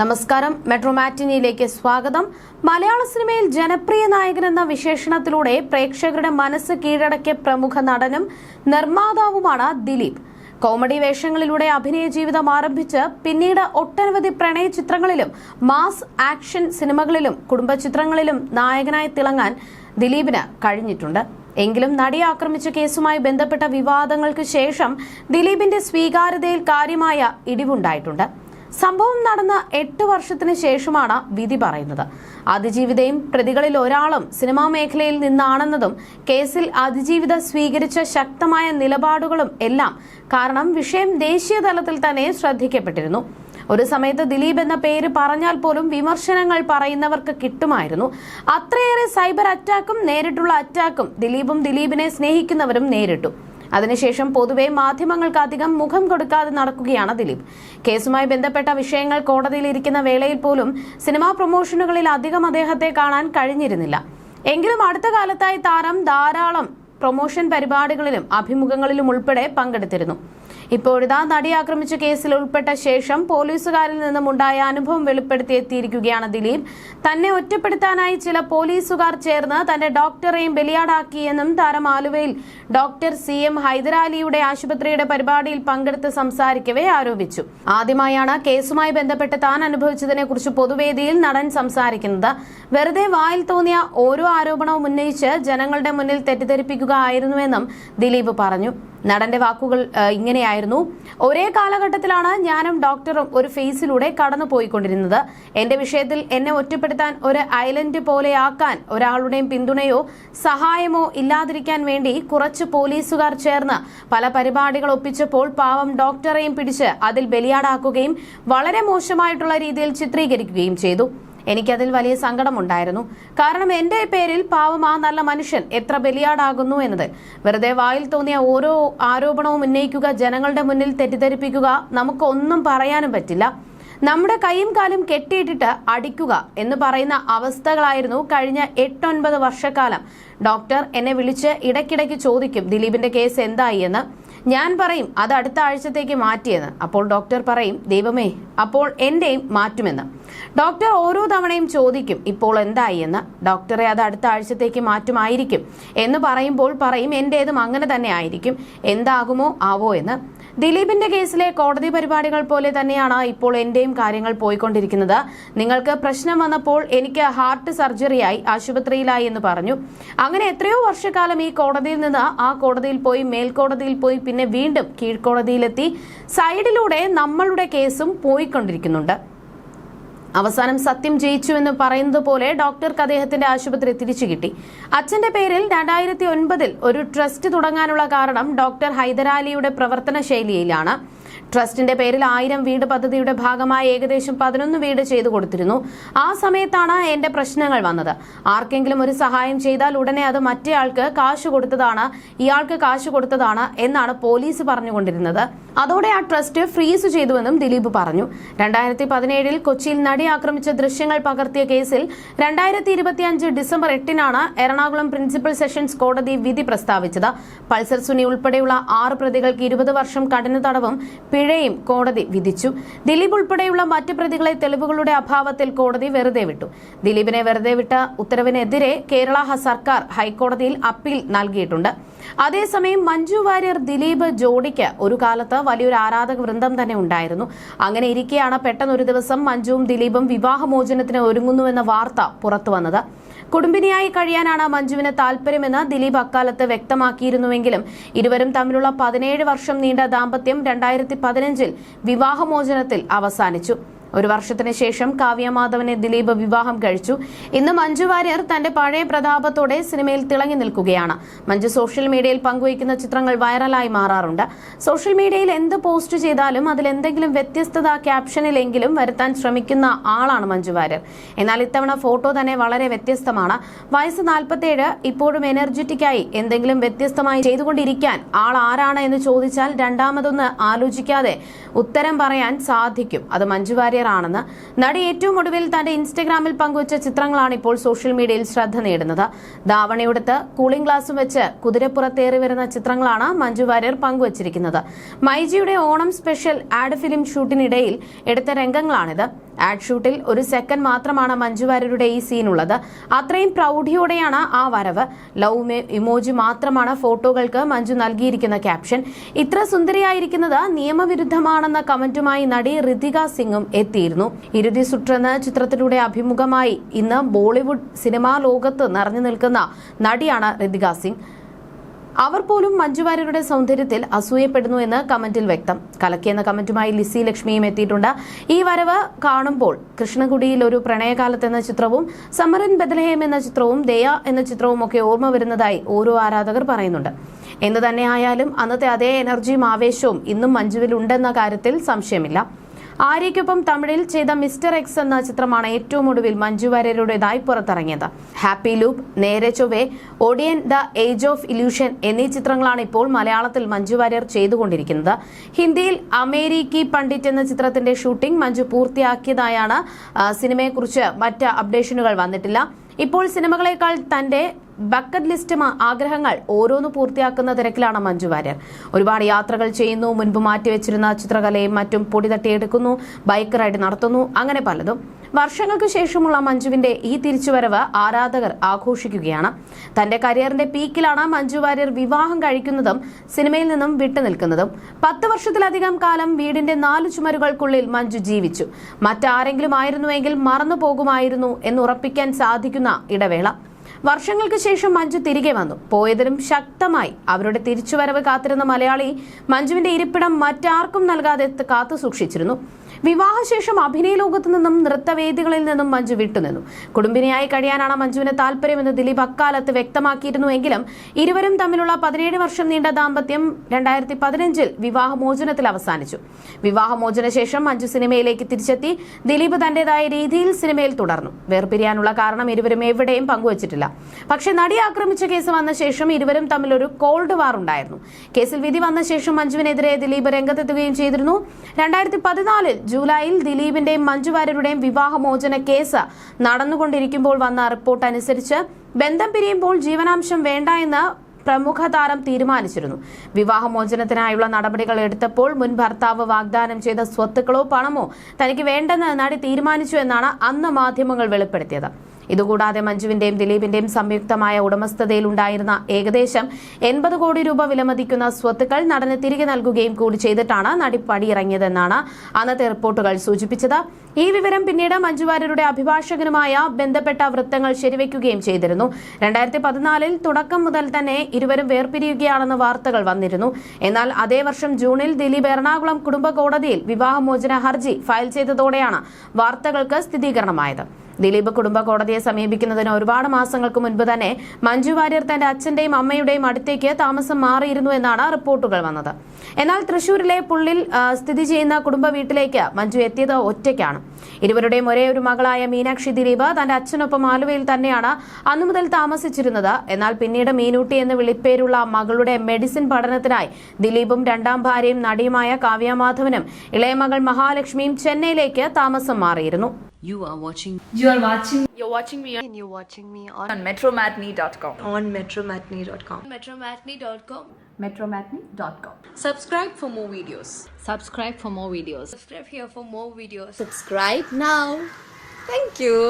നമസ്കാരം, മെട്രോ മാറ്റിനിയിലേക്ക് സ്വാഗതം. മലയാള സിനിമയിൽ ജനപ്രിയ നായകനെന്ന വിശേഷണത്തിലൂടെ പ്രേക്ഷകരുടെ മനസ്സ് കീഴടക്കിയ പ്രമുഖ നടനും നിർമ്മാതാവുമാണ് ദിലീപ്. കോമഡി വേഷങ്ങളിലൂടെ അഭിനയ ജീവിതം ആരംഭിച്ച് പിന്നീട് ഒട്ടനവധി പ്രണയ ചിത്രങ്ങളിലും മാസ് ആക്ഷൻ സിനിമകളിലും കുടുംബ ചിത്രങ്ങളിലും നായകനായി തിളങ്ങാൻ ദിലീപിന് കഴിഞ്ഞിട്ടുണ്ട്. എങ്കിലും നടിയെ ആക്രമിച്ച കേസുമായി ബന്ധപ്പെട്ട വിവാദങ്ങൾക്ക് ശേഷം ദിലീപിന്റെ സ്വീകാര്യതയിൽ കാര്യമായ ഇടിവുണ്ടായിട്ടുണ്ട്. സംഭവം നടന്ന 8 വർഷത്തിന് ശേഷമാണ് വിധി പറയുന്നത്. അതിജീവിതയും പ്രതികളിൽ ഒരാളും സിനിമാ മേഖലയിൽ നിന്നാണെന്നതും കേസിൽ അതിജീവിത സ്വീകരിച്ച ശക്തമായ നിലപാടുകളും എല്ലാം കാരണം വിഷയം ദേശീയ തലത്തിൽ തന്നെ ശ്രദ്ധിക്കപ്പെട്ടിരുന്നു. ഒരു സമയത്ത് ദിലീപ് എന്ന പേര് പറഞ്ഞാൽ പോലും വിമർശനങ്ങൾ പറയുന്നവർക്ക് കിട്ടുമായിരുന്നു. അത്രയേറെ സൈബർ അറ്റാക്കും നേരിട്ടുള്ള അറ്റാക്കും ദിലീപിനെ സ്നേഹിക്കുന്നവരും നേരിട്ടു. അതിനുശേഷം പൊതുവെ മാധ്യമങ്ങൾക്ക് അധികം മുഖം കൊടുക്കാതെ നടക്കുകയാണ് ദിലീപ്. കേസുമായി ബന്ധപ്പെട്ട വിഷയങ്ങൾ കോടതിയിൽ ഇരിക്കുന്ന വേളയിൽ പോലും സിനിമാ പ്രൊമോഷനുകളിൽ അധികം അദ്ദേഹത്തെ കാണാൻ കഴിഞ്ഞിരുന്നില്ല. എങ്കിലും അടുത്ത കാലത്തായി താരം ധാരാളം പ്രൊമോഷൻ പരിപാടികളിലും അഭിമുഖങ്ങളിലും ഉൾപ്പെടെ പങ്കെടുത്തിരുന്നു. ഇപ്പോഴിതാ നടി ആക്രമിച്ച കേസിൽ ഉൾപ്പെട്ട ശേഷം പോലീസുകാരിൽ നിന്നും ഉണ്ടായ അനുഭവം വെളിപ്പെടുത്തിയെത്തിയിരിക്കുകയാണ് ദിലീപ്. തന്നെ ഒറ്റപ്പെടുത്താനായി ചില പോലീസുകാർ ചേർന്ന് തന്റെ ഡോക്ടറെയും ബലിയാടാക്കിയെന്നും താരം ആലുവയിൽ ഡോക്ടർ CM ഹൈദരാലിയുടെ ആശുപത്രിയുടെ പരിപാടിയിൽ പങ്കെടുത്ത് സംസാരിക്കവേ ആരോപിച്ചു. ആദ്യമായാണ് കേസുമായി ബന്ധപ്പെട്ട് താൻ അനുഭവിച്ചതിനെ കുറിച്ച് പൊതുവേദിയിൽ നടൻ സംസാരിക്കുന്നത്. വെറുതെ വായിൽ തോന്നിയ ഓരോ ആരോപണവും ഉന്നയിച്ച് ജനങ്ങളുടെ മുന്നിൽ തെറ്റിദ്ധരിപ്പിക്കുക ആയിരുന്നുവെന്നും ദിലീപ് പറഞ്ഞു. നടന്റെ വാക്കുകൾ ഇങ്ങനെയായിരുന്നു: ഒരേ കാലഘട്ടത്തിലാണ് ഞാനും ഡോക്ടറും ഒരു ഫേസിലൂടെ കടന്നു പോയിക്കൊണ്ടിരുന്നത്. എന്റെ വിഷയത്തിൽ എന്നെ ഒറ്റപ്പെടുത്താൻ, ഒരു ഐലൻഡ് പോലെയാക്കാൻ ഒരാളുടെയും പിന്തുണയോ സഹായമോ ഇല്ലാതിരിക്കാൻ വേണ്ടി കുറച്ച് പോലീസുകാർ ചേർന്ന് പല പരിപാടികൾ ഒപ്പിച്ചപ്പോൾ പാവം ഡോക്ടറെയും പിടിച്ച് അതിൽ ബലിയാടാക്കുകയും വളരെ മോശമായിട്ടുള്ള രീതിയിൽ ചിത്രീകരിക്കുകയും ചെയ്തു. എനിക്കതിൽ വലിയ സങ്കടമുണ്ടായിരുന്നു. കാരണം എന്റെ പേരിൽ പാവം ആ നല്ല മനുഷ്യൻ എത്ര ബലിയാടാകുന്നു എന്നത്. വെറുതെ വായിൽ തോന്നിയ ഓരോ ആരോപണവും ഉന്നയിക്കുക, ജനങ്ങളുടെ മുന്നിൽ തെറ്റിദ്ധരിപ്പിക്കുക, നമുക്കൊന്നും പറയാനും പറ്റില്ല. നമ്മുടെ കൈയും കാലും കെട്ടിയിട്ടിട്ട് അടിക്കുക എന്ന് പറയുന്ന അവസ്ഥകളായിരുന്നു കഴിഞ്ഞ 8-9 വർഷക്കാലം. ഡോക്ടർ എന്നെ വിളിച്ച് ഇടയ്ക്കിടയ്ക്ക് ചോദിക്കും ദിലീപിന്റെ കേസ് എന്തായി എന്ന്. ഞാൻ പറയും അത് അടുത്ത ആഴ്ചത്തേക്ക് മാറ്റിയെന്ന്. അപ്പോൾ ഡോക്ടർ പറയും ദൈവമേ അപ്പോൾ എന്റെയും മാറ്റുമെന്ന്. ഡോക്ടർ ഓരോ തവണയും ചോദിക്കും ഇപ്പോൾ എന്തായി എന്ന്. ഡോക്ടറെ അത് അടുത്ത ആഴ്ചത്തേക്ക് മാറ്റുമായിരിക്കും എന്ന് പറയുമ്പോൾ പറയും എന്റേതും അങ്ങനെ തന്നെ ആയിരിക്കും, എന്താകുമോ ആവോ എന്ന്. ദിലീപിന്റെ കേസിലെ കോടതി പരിപാടികൾ പോലെ തന്നെയാണ് ഇപ്പോൾ എന്റെയും കാര്യങ്ങൾ പോയിക്കൊണ്ടിരിക്കുന്നത്. നിങ്ങൾക്ക് പ്രശ്നം വന്നപ്പോൾ എനിക്ക് ഹാർട്ട് സർജറിയായി ആശുപത്രിയിലായി എന്ന് പറഞ്ഞു. അങ്ങനെ എത്രയോ വർഷക്കാലം ഈ കോടതിയിൽ നിന്ന് ആ കോടതിയിൽ പോയി, മേൽക്കോടതിയിൽ പോയി, പിന്നെ വീണ്ടും കീഴ്ക്കോടതിയിലെത്തി, സൈഡിലൂടെ നമ്മളുടെ കേസും പോയിക്കൊണ്ടിരിക്കുന്നുണ്ട്. അവസാനം സത്യം ജയിച്ചു എന്ന് പറയുന്നത് പോലെ ഡോക്ടർക്ക് അദ്ദേഹത്തിന്റെ ആശുപത്രി തിരിച്ചു കിട്ടി. അച്ഛന്റെ പേരിൽ 2009 ഒരു ട്രസ്റ്റ് തുടങ്ങാനുള്ള കാരണം ഡോക്ടർ ഹൈദരാലിയുടെ പ്രവർത്തന ശൈലിയിലാണ്. ട്രസ്റ്റിന്റെ പേരിൽ 1000 വീട് പദ്ധതിയുടെ ഭാഗമായി ഏകദേശം 11 വീട് ചെയ്തു കൊടുത്തിരുന്നു. ആ സമയത്താണ് എന്റെ പ്രശ്നങ്ങൾ വന്നത്. ആർക്കെങ്കിലും ഒരു സഹായം ചെയ്താൽ ഉടനെ അത് മറ്റേയാൾക്ക് കാശ് കൊടുത്തതാണ്, ഇയാൾക്ക് കാശ് കൊടുത്തതാണ് എന്നാണ് പോലീസ് പറഞ്ഞുകൊണ്ടിരുന്നത്. അതോടെ ആ ട്രസ്റ്റ് ഫ്രീസ് ചെയ്തുവെന്നും ദിലീപ് പറഞ്ഞു. 2017 കൊച്ചിയിൽ നടി ആക്രമിച്ച ദൃശ്യങ്ങൾ പകർത്തിയ കേസിൽ 2025 ഡിസംബർ 8 എറണാകുളം പ്രിൻസിപ്പൽ സെഷൻസ് കോടതി വിധി പ്രസ്താവിച്ചത്. പൾസർ സുനി ഉൾപ്പെടെയുള്ള 6 പ്രതികൾക്ക് 20 വർഷം കഠിന തടവും പിഴയും കോടതി വിധിച്ചു. ദിലീപ് ഉൾപ്പെടെയുള്ള മറ്റ് പ്രതികളെ തെളിവുകളുടെ അഭാവത്തിൽ കോടതി വെറുതെ വിട്ടു. ദിലീപിനെ വെറുതെ വിട്ട ഉത്തരവിനെതിരെ കേരള സർക്കാർ ഹൈക്കോടതിയിൽ അപ്പീൽ നൽകിയിട്ടുണ്ട്. അതേസമയം മഞ്ജു വാര്യർ ദിലീപ് ജോഡിക്ക് ഒരു കാലത്ത് വലിയൊരു ആരാധക വൃന്ദം തന്നെ ഉണ്ടായിരുന്നു. അങ്ങനെ ഇരിക്കെയാണ് പെട്ടെന്ന് ഒരു ദിവസം മഞ്ജുവും ദിലീപും വിവാഹമോചനത്തിന് ഒരുങ്ങുന്നുവെന്ന വാർത്ത പുറത്തു വന്നത്. കുടുംബിനിയായി കഴിയാനാണ് മഞ്ജുവിന് താല്പര്യമെന്ന് ദിലീപ് അക്കാലത്ത് വ്യക്തമാക്കിയിരുന്നുവെങ്കിലും ഇരുവരും തമ്മിലുള്ള 17 വർഷം നീണ്ട ദാമ്പത്യം 2015 വിവാഹമോചനത്തിൽ അവസാനിച്ചു. ഒരു വർഷത്തിന് ശേഷം കാവ്യ മാധവനെ ദിലീപ് വിവാഹം കഴിച്ചു. ഇന്ന് മഞ്ജു വാര്യർ തന്റെ പഴയ പ്രതാപത്തോടെ സിനിമയിൽ തിളങ്ങി നിൽക്കുകയാണ്. മഞ്ജു സോഷ്യൽ മീഡിയയിൽ പങ്കുവയ്ക്കുന്ന ചിത്രങ്ങൾ വൈറലായി മാറാറുണ്ട്. സോഷ്യൽ മീഡിയയിൽ എന്ത് പോസ്റ്റ് ചെയ്താലും അതിലെന്തെങ്കിലും വ്യത്യസ്തത ക്യാപ്ഷനിലെങ്കിലും വരുത്താൻ ശ്രമിക്കുന്ന ആളാണ് മഞ്ജു വാര്യർ. എന്നാൽ ഇത്തവണ ഫോട്ടോ തന്നെ വളരെ വ്യത്യസ്തമാണ്. വയസ്സ് 47, ഇപ്പോഴും എനർജറ്റിക്കായി എന്തെങ്കിലും വ്യത്യസ്തമായി ചെയ്തുകൊണ്ടിരിക്കാൻ ആൾ ആരാണ് എന്ന് ചോദിച്ചാൽ രണ്ടാമതൊന്ന് ആലോചിക്കാതെ ഉത്തരം പറയാൻ സാധിക്കും. അത് മഞ്ജു വാര്യർ വാര്യറാണെന്ന്. നടി ഏറ്റവും ഒടുവിൽ തന്റെ ഇൻസ്റ്റഗ്രാമിൽ പങ്കുവച്ച ചിത്രങ്ങളാണ് ഇപ്പോൾ സോഷ്യൽ മീഡിയയിൽ ശ്രദ്ധ നേടുന്നത്. ധാവണിയെടുത്ത് കൂളിംഗ് ഗ്ലാസും വെച്ച് കുതിരപ്പുറത്തേറി വരുന്ന ചിത്രങ്ങളാണ് മഞ്ജു വാര്യർ പങ്കുവച്ചിരിക്കുന്നത്. മൈജിയുടെ ഓണം സ്പെഷ്യൽ ആഡ് ഫിലിം ഷൂട്ടിനിടയിൽ എടുത്ത രംഗങ്ങളാണിത്. ആഡ് ഷൂട്ടിൽ ഒരു സെക്കൻഡ് മാത്രമാണ് മഞ്ജു വാര്യരുടെ ഈ സീനുള്ളത്. അത്രയും പ്രൗഢിയോടെയാണ് ആ വരവ്. ലവ് ഇമോജി മാത്രമാണ് ഫോട്ടോകൾക്ക് മഞ്ജു നൽകിയിരിക്കുന്ന ക്യാപ്ഷൻ. ഇത്ര സുന്ദരിയായിരിക്കുന്നത് നിയമവിരുദ്ധമാണെന്ന കമന്റുമായി നടി ഋതിക സിംഗും എത്തിയിരുന്നു. ഇരുതി സുട്രെന്ന ചിത്രത്തിലൂടെ അഭിമുഖമായി ഇന്ന് ബോളിവുഡ് സിനിമാ ലോകത്ത് നിറഞ്ഞു നിൽക്കുന്ന നടിയാണ് ഋതിക സിംഗ്. അവർ പോലും മഞ്ജു വാര്യരുടെ സൗന്ദര്യത്തിൽ അസൂയപ്പെടുന്നു എന്ന് കമന്റിൽ വ്യക്തം. കലക്കിയെന്ന കമന്റുമായി ലിസി ലക്ഷ്മിയും എത്തിയിട്ടുണ്ട്. ഈ വരവ് കാണുമ്പോൾ കൃഷ്ണകുടിയിൽ ഒരു പ്രണയകാലത്ത് എന്ന ചിത്രവും സമ്മർ ഇൻ ബെത്ലഹേം എന്ന ചിത്രവും ദയ എന്ന ചിത്രവും ഒക്കെ ഓർമ്മ വരുന്നതായി ഓരോ ആരാധകർ പറയുന്നുണ്ട്. എന്തു തന്നെയായാലും അന്നത്തെ അതേ എനർജിയും ആവേശവും ഇന്നും മഞ്ജുവിൽ ഉണ്ടെന്ന കാര്യത്തിൽ സംശയമില്ല. ആര്യയ്ക്കൊപ്പം തമിഴിൽ ചെയ്ത മിസ്റ്റർ എക്സ് എന്ന ചിത്രമാണ് ഏറ്റവും ഒടുവിൽ മഞ്ജു വാര്യരുടേതായി പുറത്തിറങ്ങിയത്. Happy loop, Nere Chovve, Odiyan, the age of illusion എന്നീ ചിത്രങ്ങളാണ് ഇപ്പോൾ മലയാളത്തിൽ മഞ്ജു വാര്യർ ചെയ്തുകൊണ്ടിരിക്കുന്നത്. ഹിന്ദിയിൽ അമേരിക്കി പണ്ഡിറ്റ് എന്ന ചിത്രത്തിന്റെ ഷൂട്ടിംഗ് മഞ്ജു പൂർത്തിയാക്കിയതായാണ്. സിനിമയെക്കുറിച്ച് മറ്റ് അപ്ഡേഷനുകൾ വന്നിട്ടില്ല. ഇപ്പോൾ സിനിമകളെക്കാൾ തന്റെ ബക്കറ്റ് ലിസ്റ്റ് ആഗ്രഹങ്ങൾ ഓരോന്ന് പൂർത്തിയാക്കുന്ന തിരക്കിലാണ് മഞ്ജു വാര്യർ. ഒരുപാട് യാത്രകൾ ചെയ്യുന്നു, മുൻപ് മാറ്റിവെച്ചിരുന്ന ചിത്രകലയും മറ്റും പൊടി തട്ടിയെടുക്കുന്നു, ബൈക്ക് റൈഡ് നടത്തുന്നു, അങ്ങനെ പലതും. വർഷങ്ങൾക്ക് ശേഷമുള്ള മഞ്ജുവിന്റെ ഈ തിരിച്ചുവരവ് ആരാധകർ ആഘോഷിക്കുകയാണ്. തന്റെ കരിയറിന്റെ പീക്കിലാണ് മഞ്ജു വാര്യർ വിവാഹം കഴിക്കുന്നതും സിനിമയിൽ നിന്നും വിട്ടുനിൽക്കുന്നതും. 10 വർഷത്തിലധികം കാലം വീടിന്റെ 4 ചുമരുകൾക്കുള്ളിൽ മഞ്ജു ജീവിച്ചു. മറ്റാരെങ്കിലും ആയിരുന്നുവെങ്കിൽ മറന്നു പോകുമായിരുന്നു എന്നുറപ്പിക്കാൻ സാധിക്കുന്ന ഇടവേള. വർഷങ്ങൾക്ക് ശേഷം മഞ്ജു തിരികെ വന്നു. പോയതിലും ശക്തമായി അവരുടെ തിരിച്ചുവരവ് കാത്തിരുന്ന മലയാളി മഞ്ജുവിന്റെ ഇരിപ്പിടം മറ്റാർക്കും നൽകാതെ കാത്തു സൂക്ഷിച്ചിരുന്നു. വിവാഹശേഷം അഭിനയ ലോകത്തു നിന്നും നൃത്തവേദികളിൽ നിന്നും മഞ്ജു വിട്ടുനിന്നു. കുടുംബിനിയായി കഴിയാനാണ് മഞ്ജുവിന് താല്പര്യമെന്ന് ദിലീപ് അക്കാലത്ത് വ്യക്തമാക്കിയിരുന്നുവെങ്കിലും ഇരുവരും തമ്മിലുള്ള 17 വർഷം നീണ്ട ദാമ്പത്യം 2015 വിവാഹമോചനത്തിൽ അവസാനിച്ചു. വിവാഹമോചന ശേഷം മഞ്ജു സിനിമയിലേക്ക് തിരിച്ചെത്തി. ദിലീപ് തന്റേതായ രീതിയിൽ സിനിമയിൽ തുടർന്നു. വേർപിരിയാനുള്ള കാരണം ഇരുവരും എവിടെയും പങ്കുവച്ചിട്ടില്ല. പക്ഷേ നടി ആക്രമിച്ച കേസ് വന്ന ശേഷം ഇരുവരും തമ്മിൽ ഒരു കോൾഡ് വാർ ഉണ്ടായിരുന്നു. കേസിൽ വിധി വന്ന ശേഷം മഞ്ജുവിനെതിരെ ദിലീപ് രംഗത്തെത്തുകയും ചെയ്തിരുന്നു. 2014 ജൂലൈയിൽ ദിലീപിന്റെയും മഞ്ജു വാര്യരുടെയും വിവാഹമോചന കേസ് നടന്നുകൊണ്ടിരിക്കുമ്പോൾ വന്ന റിപ്പോർട്ട് അനുസരിച്ച് ബന്ധം പിരിയുമ്പോൾ ജീവനാംശം വേണ്ട എന്ന് പ്രമുഖ താരം തീരുമാനിച്ചിരുന്നു. വിവാഹമോചനത്തിനായുള്ള നടപടികൾ എടുത്തപ്പോൾ മുൻ ഭർത്താവ് വാഗ്ദാനം ചെയ്ത സ്വത്തുക്കളോ പണമോ തനിക്ക് വേണ്ടെന്ന് നടി തീരുമാനിച്ചു എന്നാണ് അന്ന് മാധ്യമങ്ങൾ വെളിപ്പെടുത്തിയത്. ഇതുകൂടാതെ മഞ്ജുവിന്റെയും ദിലീപിന്റെയും സംയുക്തമായ ഉടമസ്ഥതയിലുണ്ടായിരുന്ന ഏകദേശം 80 കോടി രൂപ വിലമതിക്കുന്ന സ്വത്തുക്കൾ നടന് തിരികെ നൽകുകയും കൂടി ചെയ്തിട്ടാണ് നടി പടിയിറങ്ങിയതെന്നാണ് അന്നത്തെ റിപ്പോർട്ടുകൾ സൂചിപ്പിച്ചത്. ഈ വിവരം പിന്നീട് മഞ്ജു വാര്യരുടെ അഭിഭാഷകനുമായ ബന്ധപ്പെട്ട വൃത്തങ്ങൾ ശരിവെക്കുകയും ചെയ്തിരുന്നു. 2014 തുടക്കം മുതൽ തന്നെ ഇരുവരും വേർപിരിയുകയാണെന്ന് വാർത്തകൾ വന്നിരുന്നു. എന്നാൽ അതേ വർഷം ജൂണിൽ ദിലീപ് എറണാകുളം കുടുംബ കോടതിയിൽ വിവാഹമോചന ഹർജി ഫയൽ ചെയ്തതോടെയാണ് വാർത്തകൾക്ക് സ്ഥിരീകരണമായത്. ദിലീപ് കുടുംബ കോടതിയെ സമീപിക്കുന്നതിന് ഒരുപാട് മാസങ്ങൾക്ക് മുൻപ് തന്നെ മഞ്ജു വാര്യർ തന്റെ അച്ഛന്റെയും അമ്മയുടെയും അടുത്തേക്ക് താമസം മാറിയിരുന്നു എന്നാണ് റിപ്പോർട്ടുകൾ വന്നത്. എന്നാൽ തൃശൂരിലെ പുള്ളിൽ സ്ഥിതി ചെയ്യുന്ന കുടുംബ വീട്ടിലേക്ക് മഞ്ജു എത്തിയത് ഒറ്റയ്ക്കാണ്. ഇരുവരുടെയും ഒരേ ഒരു മകളായ മീനാക്ഷി ദിലീപ് തന്റെ അച്ഛനൊപ്പം ആലുവയിൽ തന്നെയാണ് അന്നു മുതൽ താമസിച്ചിരുന്നത്. എന്നാൽ പിന്നീട് മീനൂട്ടി എന്ന് വിളിപ്പേരുള്ള മകളുടെ മെഡിസിൻ പഠനത്തിനായി ദിലീപും രണ്ടാം ഭാര്യയും നടിയുമായ കാവ്യ മാധവനും ഇളയ മകൾ മഹാലക്ഷ്മിയും ചെന്നൈയിലേക്ക് താമസം മാറിയിരുന്നു. You're watching me and you're watching me on metromatney.com. on metromatney.com. metromatney.com. Subscribe for more videos. Subscribe for more videos. Subscribe here for more videos. Subscribe now. Thank you.